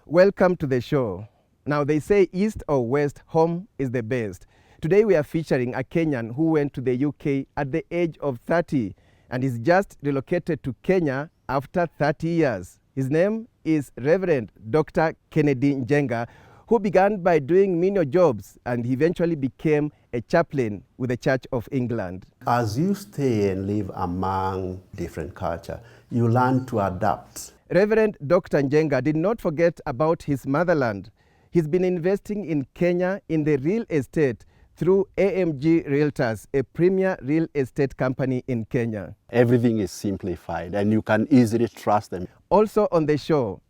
Welcome to the show. Now they say east or west, home is the best. Today we are featuring a Kenyan who went to the UK at the age of 30 and is just relocated to Kenya after 30 years. His name is Reverend Dr. Kennedy Njenga, who began by doing menial jobs and he eventually became a chaplain with the Church of England. As you stay and live among different culture, you learn to adapt. Reverend Dr. Njenga did not forget about his motherland. He's been investing in Kenya in the real estate through AMG Realtors, a premier real estate company in Kenya. Everything is simplified and you can easily trust them. Also on the show,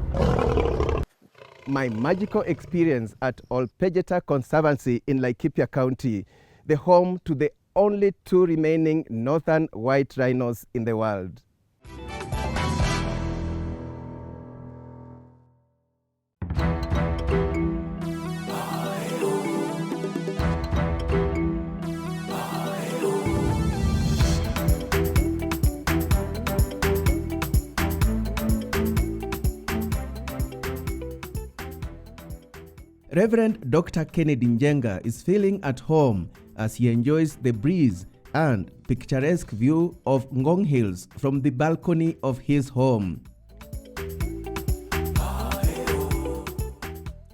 my magical experience at Olpejeta Conservancy in Laikipia County, the home to the only 2 remaining northern white rhinos in the world. Reverend Dr. Kennedy Njenga is feeling at home as he enjoys the breeze and picturesque view of Ngong Hills from the balcony of his home.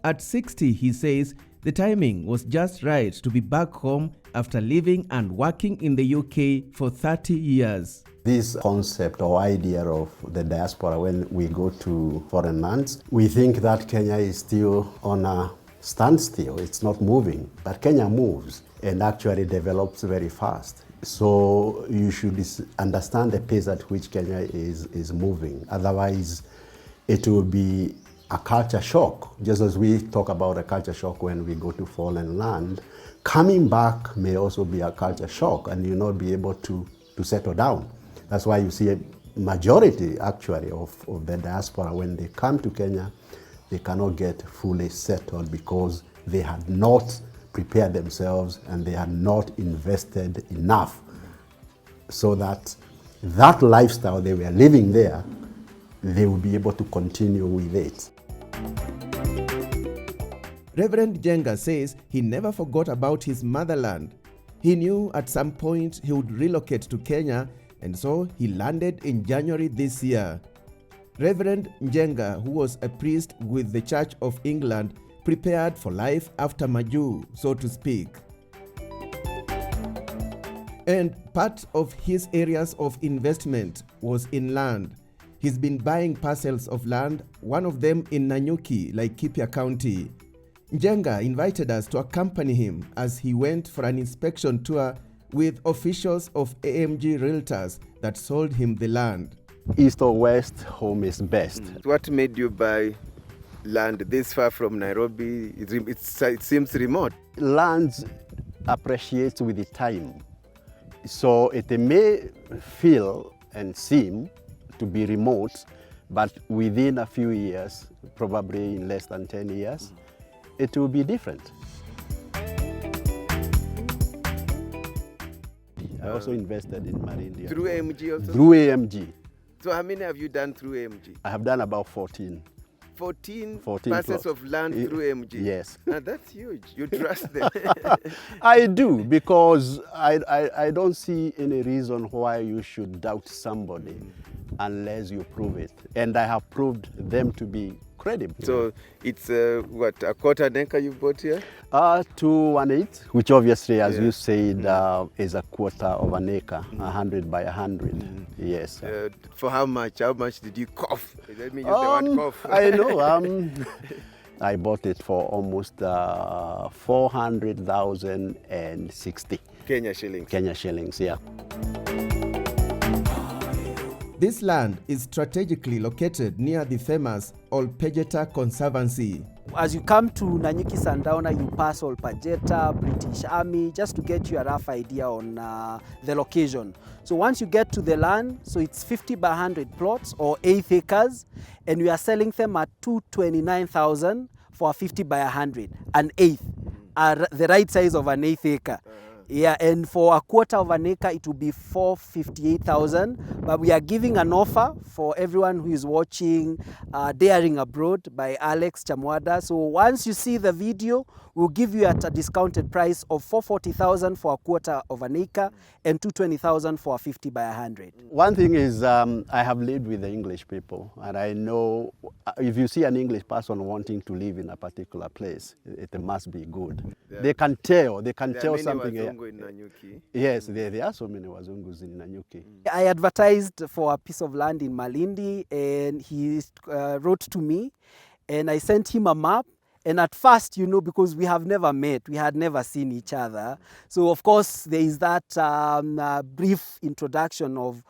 At 60, he says the timing was just right to be back home after living and working in the UK for 30 years. This concept or idea of the diaspora when we go to foreign lands, we think that Kenya is still on a standstill, it's not moving, but Kenya moves and actually develops very fast. So you should understand the pace at which Kenya is moving. Otherwise, it will be a culture shock. Just as we talk about a culture shock when we go to foreign land, coming back may also be a culture shock and you'll not be able to settle down. That's why you see a majority actually of the diaspora, when they come to Kenya, they cannot get fully settled because they had not prepared themselves and they had not invested enough so that that lifestyle they were living there, they will be able to continue with it. Reverend Njenga says he never forgot about his motherland. He knew at some point he would relocate to Kenya, and so he landed in January this year. Reverend Njenga, who was a priest with the Church of England, prepared for life after Maju, so to speak. And part of his areas of investment was in land. He's been buying parcels of land, one of them in Nanyuki, Laikipia County. Njenga invited us to accompany him as he went for an inspection tour with officials of AMG Realtors that sold him the land. East or west, home is best. What made you buy land this far from Nairobi? It seems remote. Lands appreciates with the time. So it may feel and seem to be remote, but within a few years, probably in less than 10 years, it will be different. I also invested in Marindia. Through AMG also? Through AMG. So how many have you done through AMG? I have done about 14. 14 parcels plus of land through AMG? Yes. Now that's huge. You trust them. I do, because I don't see any reason why you should doubt somebody unless you prove it. And I have proved them to be credible. So it's what, a quarter acre you bought here? 218, which obviously, as you said, is a quarter of an acre, 100 by 100. Yes. For how much? How much did you cough? Let me use the word cough. I know. I bought it for almost 400,060 Kenya shillings. Kenya shillings, yeah. This land is strategically located near the famous Olpejeta Conservancy. As you come to Nanyuki Sundowner, you pass Olpejeta, British Army, just to get you a rough idea on the location. So once you get to the land, so it's 50 by 100 plots or 8 acres, and we are selling them at 229,000 for a 50 by 100, an eighth, the right size of an 8th acre. Yeah, and for a quarter of an acre, it will be 458,000. But we are giving an offer for everyone who is watching Daring Abroad by Alex Chamwada. So once you see the video, we'll give you at a discounted price of 440,000 for a quarter of an acre and 220,000 for a 50 by 100. One thing is I have lived with the English people, and I know if you see an English person wanting to live in a particular place, it must be good. They can tell something. In Nanyuki. Yes, there are so many Wazungus in Nanyuki. I advertised for a piece of land in Malindi, and he wrote to me, and I sent him a map. And at first, you know, because we have never met, we had never seen each other. So of course, there is that brief introduction of,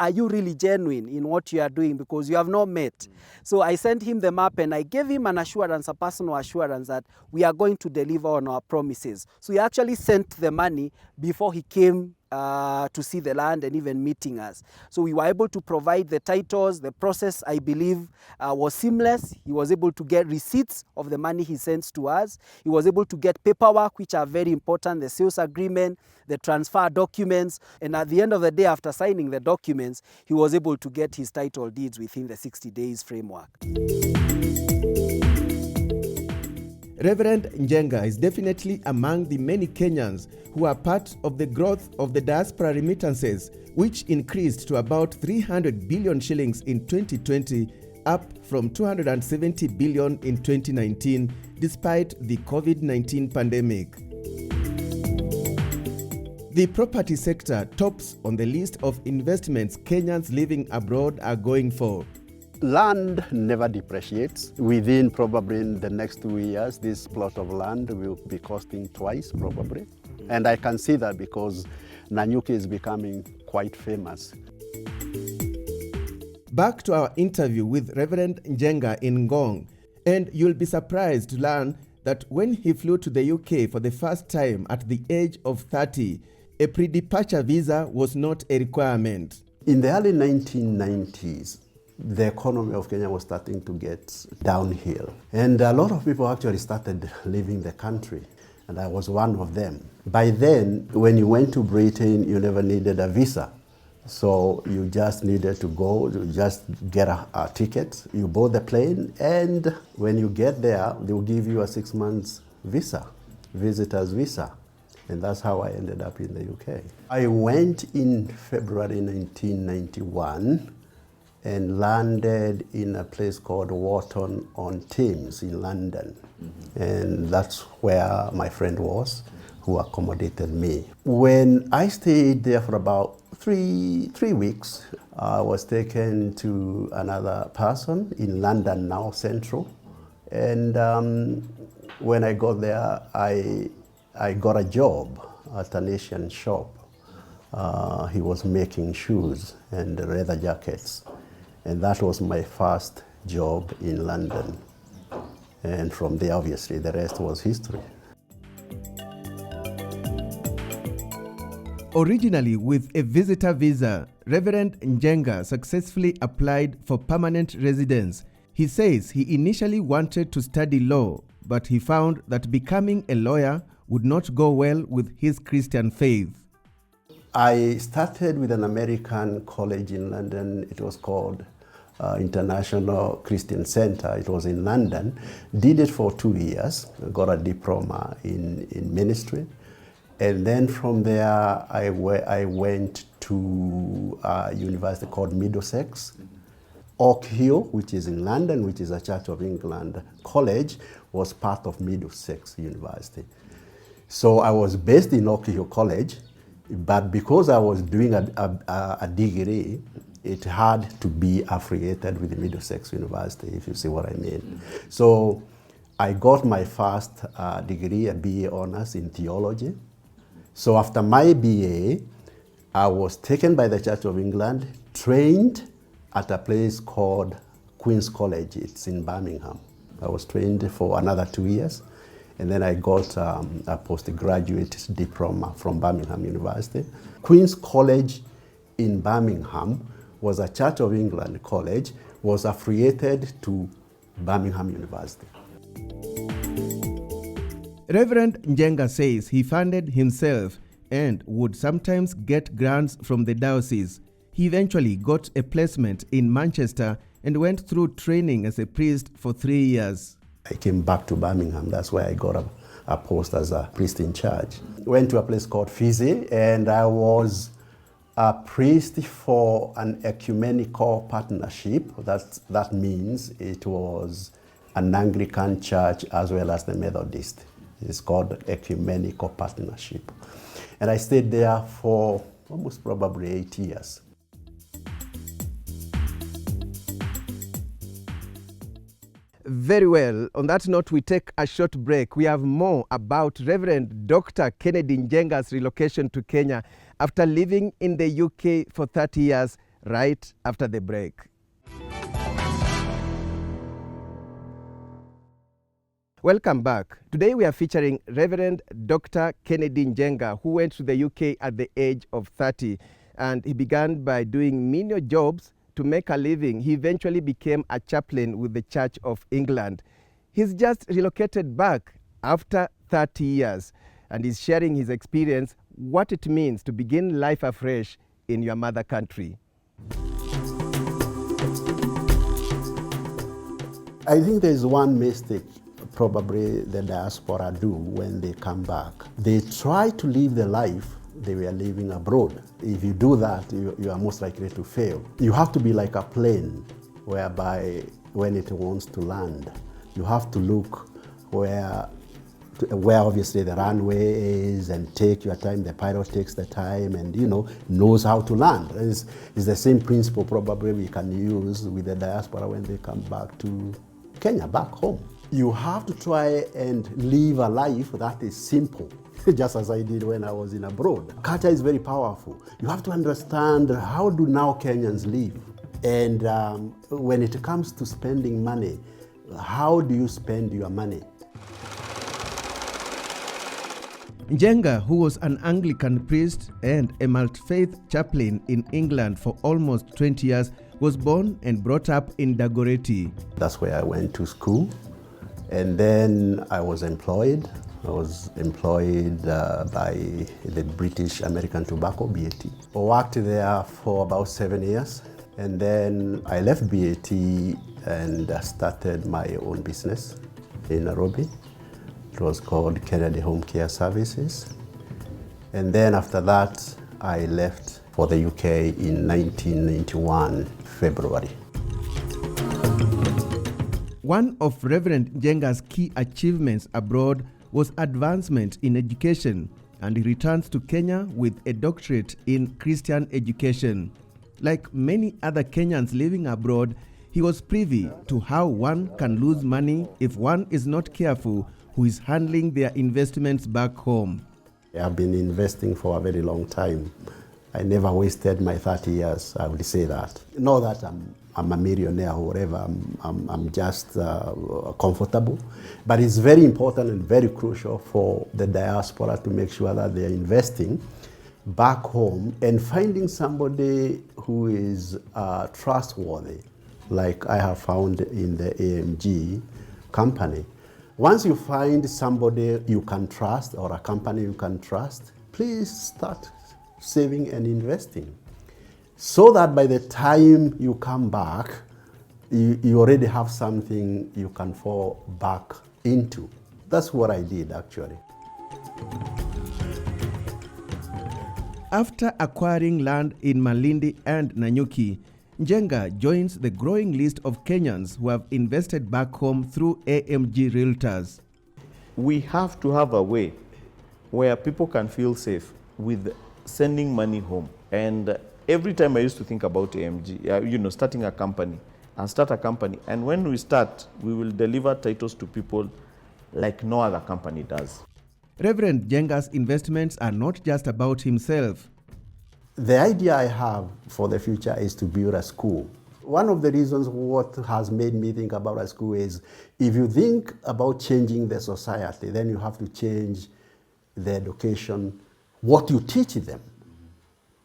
are you really genuine in what you are doing? Because you have not met. So I sent him the map and I gave him an assurance, a personal assurance that we are going to deliver on our promises. So he actually sent the money before he came to see the land and even meeting us. So we were able to provide the titles. The process, I believe, was seamless. He was able to get receipts of the money he sends to us. He was able to get paperwork, which are very important, the sales agreement, the transfer documents. And at the end of the day, after signing the documents, he was able to get his title deeds within the 60 days framework. Reverend Njenga is definitely among the many Kenyans who are part of the growth of the diaspora remittances, which increased to about 300 billion shillings in 2020, up from 270 billion in 2019, despite the COVID-19 pandemic. The property sector tops on the list of investments Kenyans living abroad are going for. Land never depreciates. Within probably in the next 2 years, this plot of land will be costing twice probably. And I can see that because Nanyuki is becoming quite famous. Back to our interview with Reverend Njenga in Ngong, and you'll be surprised to learn that when he flew to the UK for the first time at the age of 30, a pre-departure visa was not a requirement. In the early 1990s, the economy of Kenya was starting to get downhill. And a lot of people actually started leaving the country, and I was one of them. By then, when you went to Britain, you never needed a visa. So you just needed to go, you just get a ticket, you board the plane, and when you get there, they'll give you a 6 months visa, visitor's visa. And that's how I ended up in the UK. I went in February 1991, and landed in a place called Wharton-on-Thames in London. And that's where my friend was, who accommodated me. When I stayed there for about three weeks, I was taken to another person in London now, Central. And when I got there, I got a job at an Asian shop. He was making shoes and leather jackets. And that was my first job in London. And from there, obviously, the rest was history. Originally with a visitor visa, Reverend Njenga successfully applied for permanent residence. He says he initially wanted to study law, but he found that becoming a lawyer would not go well with his Christian faith. I started with an American college in London. It was called International Christian Center. It was in London. Did it for 2 years. Got a diploma in ministry. And then from there, I went to a university called Middlesex. Oak Hill, which is in London, which is a Church of England college, was part of Middlesex University. So I was based in Oak Hill College, but because I was doing a degree, it had to be affiliated with the Middlesex University, if you see what I mean. So I got my first degree, a BA honors in theology. So after my BA, I was taken by the Church of England, trained at a place called Queen's College. It's in Birmingham. I was trained for another 2 years. And then I got a postgraduate diploma from Birmingham University. Queen's College in Birmingham was a Church of England college, was affiliated to Birmingham University. Reverend Njenga says he funded himself and would sometimes get grants from the diocese. He eventually got a placement in Manchester and went through training as a priest for 3 years. I came back to Birmingham. That's where I got a post as a priest in charge. Went to a place called Fizzy, and I was a priest for an ecumenical partnership. That means it was an Anglican church as well as the Methodist. It's called ecumenical partnership. And I stayed there for almost probably 8 years. Very well. On that note, we take a short break. We have more about Reverend Dr. Kennedy Njenga's relocation to Kenya after living in the UK for 30 years right after the break. Welcome back. Today we are featuring Reverend Dr. Kennedy Njenga, who went to the UK at the age of 30, and he began by doing menial jobs to make a living. He eventually became a chaplain with the Church of England. He's just relocated back after 30 years and is sharing his experience, what it means to begin life afresh in your mother country. I think there's one mistake probably the diaspora do when they come back. They try to live the life they were living abroad. If you do that, you are most likely to fail. You have to be like a plane, whereby when it wants to land, you have to look where obviously the runway is and take your time. The pilot takes the time and, knows how to land. It's the same principle probably we can use with the diaspora when they come back to Kenya, back home. You have to try and live a life that is simple, just as I did when I was in abroad. Culture is very powerful. You have to understand, how do now Kenyans live? And when it comes to spending money, how do you spend your money? Njenga, who was an Anglican priest and a multi-faith chaplain in England for almost 20 years, was born and brought up in Dagoretti. That's where I went to school. And then I was employed. I was employed by the British American Tobacco, BAT. I worked there for about 7 years. And then I left BAT and started my own business in Nairobi. It was called Kennedy Home Care Services. And then after that, I left for the UK in 1991, February. One of Reverend Njenga's key achievements abroad was advancement in education, and he returns to Kenya with a doctorate in Christian education. Like many other Kenyans living abroad, he was privy to how one can lose money if one is not careful who is handling their investments back home. I've been investing for a very long time. I never wasted my 30 years, I would say that. Not that I'm a millionaire or whatever, I'm just comfortable. But it's very important and very crucial for the diaspora to make sure that they're investing back home and finding somebody who is trustworthy, like I have found in the AMG company. Once you find somebody you can trust or a company you can trust, please start saving and investing, so that by the time you come back, you already have something you can fall back into. That's what I did, actually. After acquiring land in Malindi and Nanyuki, Njenga joins the growing list of Kenyans who have invested back home through AMG Realtors. We have to have a way where people can feel safe with sending money home. And every time I used to think about AMG, starting a company, and when we start, we will deliver titles to people like no other company does. Reverend Njenga's investments are not just about himself. The idea I have for the future is to build a school. One of the reasons what has made me think about a school is, if you think about changing the society, then you have to change the education, what you teach them,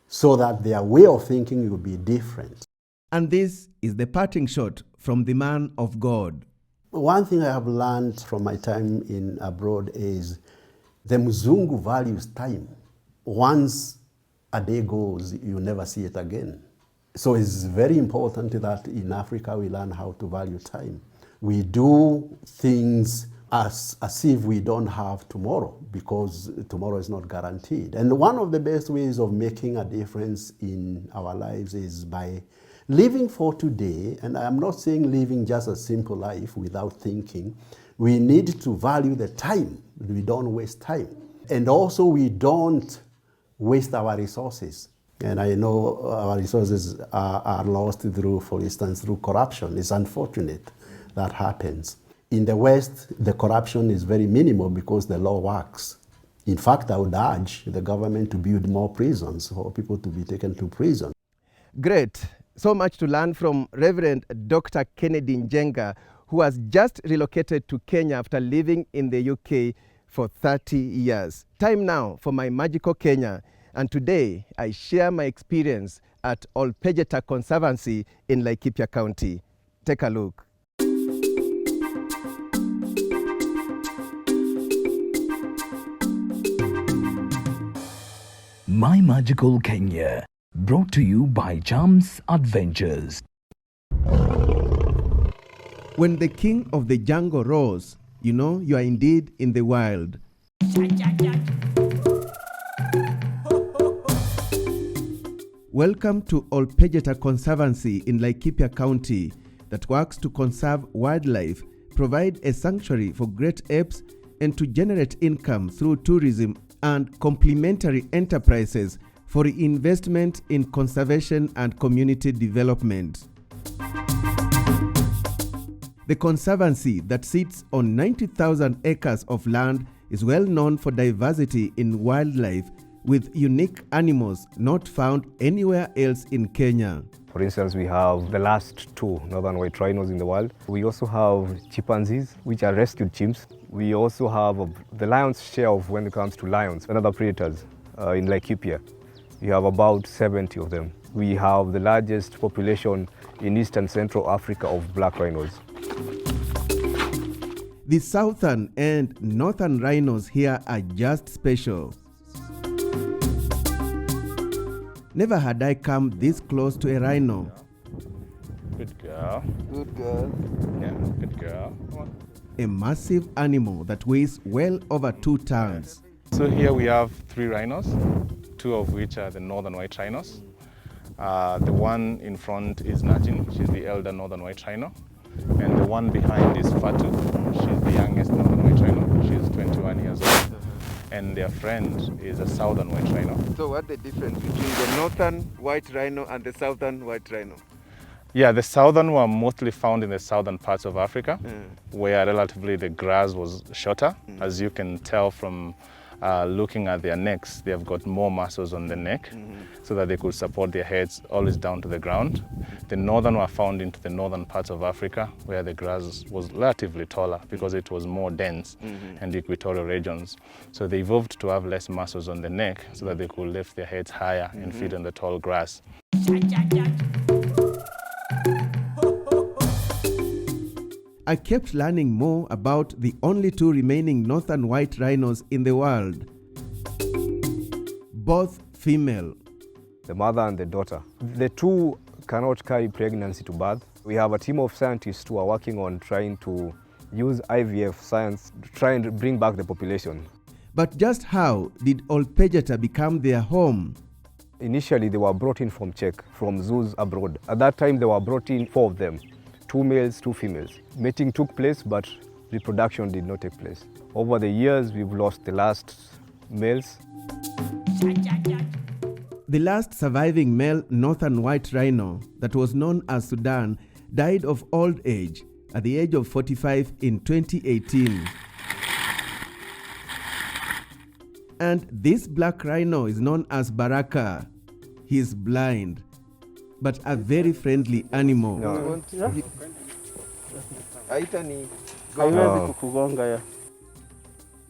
so that their way of thinking will be different. And this is the parting shot from the man of God. One thing I have learned from my time in abroad is the Mzungu values time. once a day goes, you never see it again. So it's very important that in Africa we learn how to value time. We do things as if we don't have tomorrow, because tomorrow is not guaranteed. And one of the best ways of making a difference in our lives is by living for today. And I'm not saying living just a simple life without thinking. We need to value the time. We don't waste time. And also we don't waste our resources. And I know our resources are lost through, for instance, through corruption. It's unfortunate that happens. In the West, the corruption is very minimal because the law works. In fact, I would urge the government to build more prisons for people to be taken to prison. Great. So much to learn from Reverend Dr. Kennedy Njenga, who has just relocated to Kenya after living in the UK for 30 years. Time now for my magical Kenya. And today, I share my experience at Olpejeta Conservancy in Laikipia County. Take a look. My Magical Kenya, brought to you by Chams Adventures. When the king of the jungle roars, you know you are indeed in the wild. Welcome to Olpejeta Conservancy in Laikipia County that works to conserve wildlife, provide a sanctuary for great apes, and to generate income through tourism and complementary enterprises for investment in conservation and community development. The Conservancy, that sits on 90,000 acres of land, is well known for diversity in wildlife with unique animals not found anywhere else in Kenya. For instance, we have the last 2 northern white rhinos in the world. We also have chimpanzees, which are rescued chimps. We also have the lion's share of when it comes to lions and other predators in Laikipia. We have about 70 of them. We have the largest population in East and Central Africa of black rhinos. The southern and northern rhinos here are just special. Never had I come this close to a rhino. Good girl. Good girl. Yeah, good girl. Come on. A massive animal that weighs well over 2 tons. So here we have 3 rhinos, 2 of which are the northern white rhinos. The one in front is Najin, she's the elder northern white rhino. And the one behind is Fatu, she's the youngest northern white rhino. She's 21 years old. And their friend is a southern white rhino. So what's the difference between the northern white rhino and the southern white rhino? Yeah, the southern were mostly found in the southern parts of Africa, where relatively the grass was shorter. As you can tell from looking at their necks, they have got more muscles on the neck so that they could support their heads always down to the ground. The northern were found into the northern parts of Africa, where the grass was relatively taller because it was more dense and equatorial regions. So they evolved to have less muscles on the neck so that they could lift their heads higher and feed on the tall grass. I kept learning more about the only 2 remaining northern white rhinos in the world. Both female. The mother and the daughter. The 2 cannot carry pregnancy to birth. We have a team of scientists who are working on trying to use IVF science to try and bring back the population. But just how did Olpejeta become their home? Initially, they were brought in from Czech, from zoos abroad. At that time, they were brought in 4 of them, 2 males, 2 females. Mating took place, but reproduction did not take place. Over the years, we've lost the last males. The last surviving male northern white rhino, that was known as Sudan, died of old age at the age of 45 in 2018. And this black rhino is known as Baraka. He is blind, but a very friendly animal.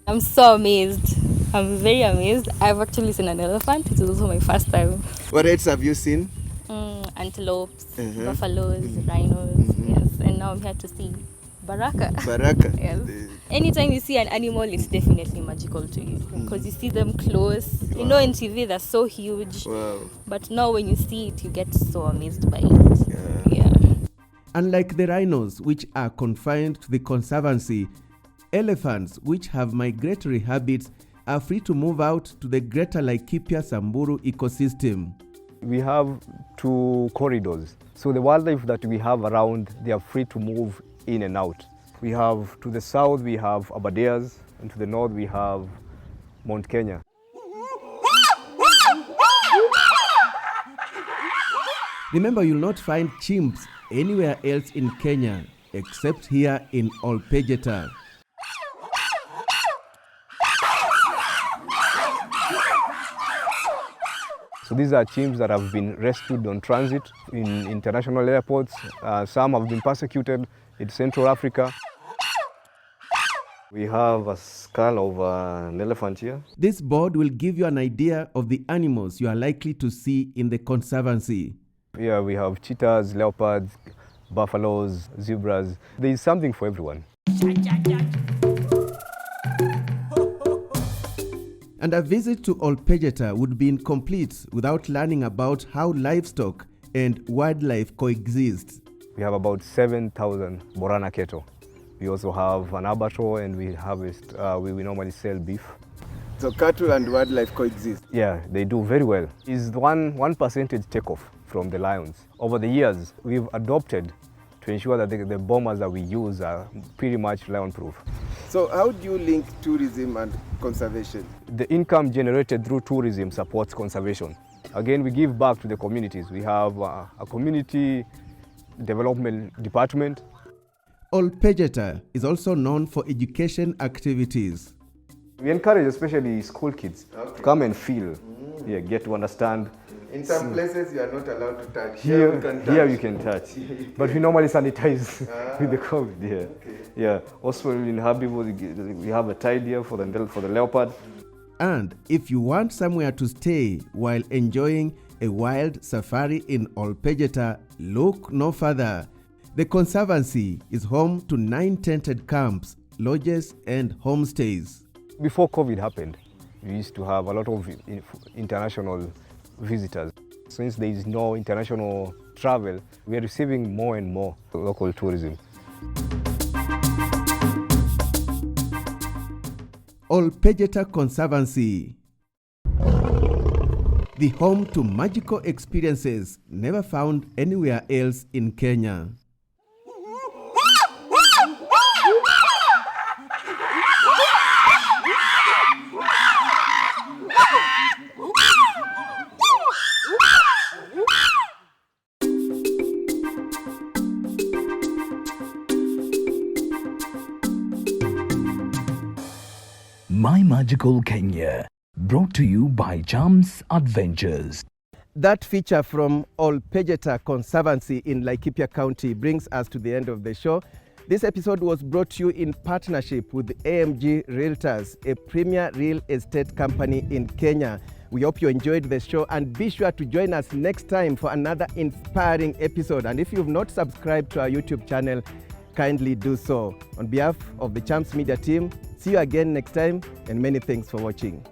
I'm so amazed. I'm very amazed. I've actually seen an elephant. It was also my first time. What else have you seen? Antelopes, buffaloes, rhinos. Yes, and now I'm here to see Baraka. Baraka. Yes. Anytime you see an animal, it's definitely magical to you because you see them close. You know, in TV they're so huge. Wow. But now when you see it, you get so amazed by it. Yeah. Unlike the rhinos, which are confined to the conservancy, elephants, which have migratory habits, are free to move out to the greater Laikipia Samburu ecosystem. We have 2 corridors. So the wildlife that we have around, they are free to move in and out. We have, to the south, we have Aberdares, and to the north, we have Mount Kenya. Remember, you'll not find chimps anywhere else in Kenya except here in Olpejeta. So these are chimps that have been rescued on transit in international airports. Some have been persecuted in Central Africa. We have a skull of an elephant here. This board will give you an idea of the animals you are likely to see in the conservancy. Here we have cheetahs, leopards, buffaloes, zebras. There is something for everyone. And a visit to Olpejeta would be incomplete without learning about how livestock and wildlife coexist. We have about 7,000 Borana cattle. We also have an abattoir, and we harvest, we normally sell beef. So cattle and wildlife coexist? Yeah, they do very well. It's 1% takeoff from the lions. Over the years, we've adopted to ensure that the bombers that we use are pretty much lion-proof. So how do you link tourism and conservation? The income generated through tourism supports conservation. Again, we give back to the communities. We have a community development department. Olpejeta is also known for education activities. We encourage especially school kids to come and feel, get to understand. In some places you are not allowed to touch. Here you can touch. But we normally sanitize with the COVID. Yeah. Also in Habibu, we have a tide here for the leopard. And if you want somewhere to stay while enjoying a wild safari in Olpejeta, look no further. The Conservancy is home to 9 tented camps, lodges and homestays. Before COVID happened, we used to have a lot of international visitors. Since there is no international travel, we are receiving more and more local tourism. Olpejeta Conservancy, the home to magical experiences never found anywhere else in Kenya. My Magical Kenya, brought to you by Chams Adventures. That feature from Olpejeta Conservancy in Laikipia County brings us to the end of the show. This episode was brought to you in partnership with AMG Realtors, a premier real estate company in Kenya. We hope you enjoyed the show, and be sure to join us next time for another inspiring episode. And if you've not subscribed to our YouTube channel, kindly do so. On behalf of the Chams Media team, see you again next time, and many thanks for watching.